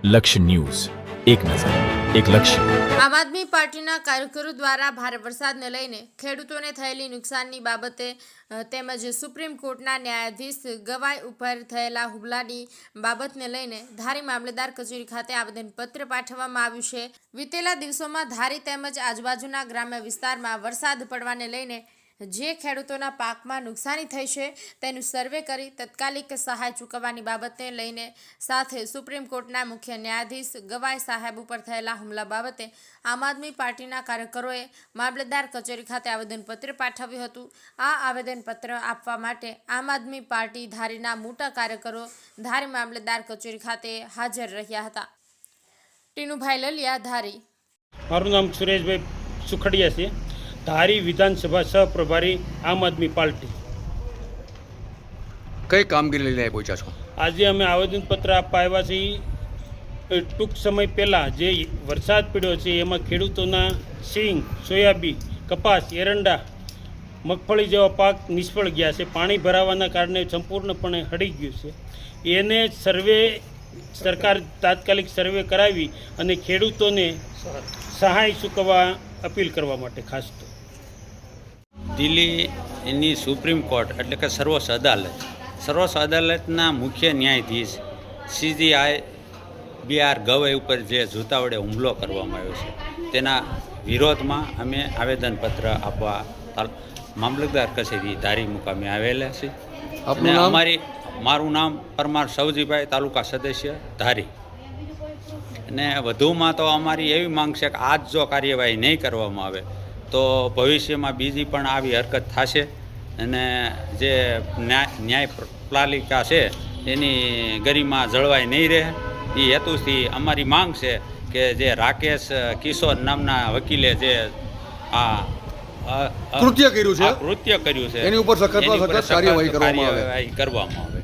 લક્ષ્ય ન્યૂઝ, એક નજર, એક લક્ષ્ય. આમ આદમી પાર્ટીના કાર્યકરો દ્વારા ભારે વરસાદને લઈને ખેડૂતોને થયેલી નુકસાનની બાબતે તેમજ સુપ્રીમ કોર્ટના ન્યાયાધીશ ગવાઈ ઉપર થયેલા હુમલાની બાબતને લઈને ધારી મામલતદાર કચેરી ખાતે આવેદનપત્ર પાઠવવામાં આવ્યું છે. વીતેલા દિવસોમાં ધારી તેમજ આજુબાજુના ગ્રામ્ય વિસ્તારમાં વરસાદ પડવાને લઈને જે ખેડૂતોના પાકમાં નુકસાની થઈ છે તેનું સર્વે કરી તાત્કાલિક સહાય ચૂકવવાની બાબતને લઈને સાથે સુપ્રીમ કોર્ટના મુખ્ય ન્યાયાધીશ ગવાઈ સાહેબ ઉપર થયેલા હુમલા બાબતે આમ આદમી પાર્ટીના કાર્યકરોએ મામલતદાર કચેરી ખાતે આવેદનપત્ર પાઠવ્યું હતું. આ આવેદનપત્ર આપવા માટે આમ આદમી પાર્ટી ધારીના મોટા કાર્યકરો ધારી મામલતદાર કચેરી ખાતે હાજર રહ્યા હતા. ટીનુભાઈ લલિયા, ધારી. મારું નામ સુરેશભાઈ સુખડિયા છે, ધારી વિધાનસભા સહપ્રભારી આમ આદમી પાર્ટી. કઈ કામગીરી લઈને પહોંચ્યા છો? આજે અમે આવેદનપત્ર આપવા આવ્યા છીએ. ટૂંક સમય પહેલાં જે વરસાદ પડ્યો છે એમાં ખેડૂતોના સિંગ, સોયાબીન, કપાસ, એરંડા, મગફળી જેવા પાક નિષ્ફળ ગયા છે. પાણી ભરાવાના કારણે સંપૂર્ણપણે હળી ગયું છે. એને સર્વે સરકાર તાત્કાલિક સર્વે કરાવી અને ખેડૂતોને સહાય ચૂકવવા અપીલ કરવા માટે ખાસ તો દિલ્હીની સુપ્રીમ કોર્ટ એટલે કે સર્વોચ્ચ અદાલતના મુખ્ય ન્યાયાધીશ CJI BR ગવાઈ ઉપર જે જૂતા વડે હુમલો કરવામાં આવ્યો છે તેના વિરોધમાં અમે આવેદનપત્ર આપવા મામલતદાર કચેરી ધારી મુકામે આવેલા છે. અને મારું નામ પરમાર સવજીભાઈ, તાલુકા સદસ્ય ધારી. અને વધુમાં તો અમારી એવી માંગ છે કે આજ જો કાર્યવાહી નહીં કરવામાં આવે તો ભવિષ્યમાં બીજી પણ આવી હરકત થશે અને જે ન્યાયપાલિકા છે એની ગરિમા જળવાઈ નહીં રહે. એ હેતુથી અમારી માંગ છે કે જે રાકેશ કિશોર નામના વકીલે જે કૃત્ય કર્યું છે એની ઉપર સખત કાર્યવાહી કરવામાં આવે.